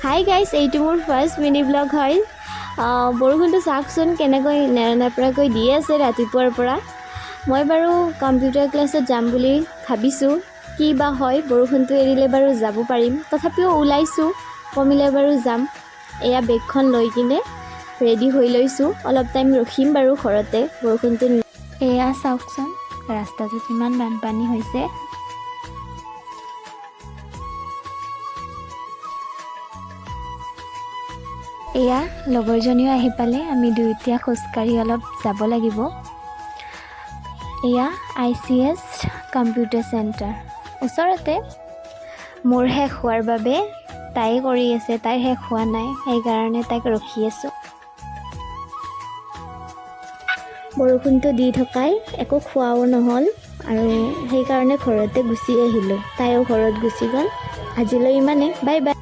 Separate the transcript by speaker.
Speaker 1: Hi guys, এইটো মোৰ first mini blog হয়। বৰষুণটো চাওকচোন কেনেকৈ নেৰানেপেৰাকৈ দি আছে ৰাতিপুৱাৰ পৰা। মই বাৰু কম্পিউটাৰ ক্লাছত যাম বুলি ভাবিছোঁ, কি বা হয়। বৰষুণটো এৰিলে বাৰু যাব পাৰিম, তথাপিও ওলাইছোঁ, কমিলে বাৰু যাম। এয়া বেগখন লৈ কিনে ৰেডি হৈ লৈছোঁ, অলপ টাইম ৰখিম বাৰু ঘৰতে বৰষুণটো। এয়া চাওকচোন ৰাস্তাটো কিমান বানপানী হৈছে। এয়া লগৰজনীও আহি পালে, আমি দুয়োতিয়া খোজকাঢ়ি অলপ যাব লাগিব। এয়া ICS কম্পিউটাৰ চেণ্টাৰ ওচৰতে। মোৰ শেষ হোৱাৰ বাবে তাই কৰি আছে, তাইৰ শেষ হোৱা নাই, সেইকাৰণে তাইক ৰখি আছোঁ। বৰষুণটো দি থকাই একো খোৱাও নহ'ল আৰু সেইকাৰণে ঘৰতে গুচি আহিলোঁ। তাইও ঘৰত গুচি গ'ল। আজিলৈ ইমানে, বাই বাই।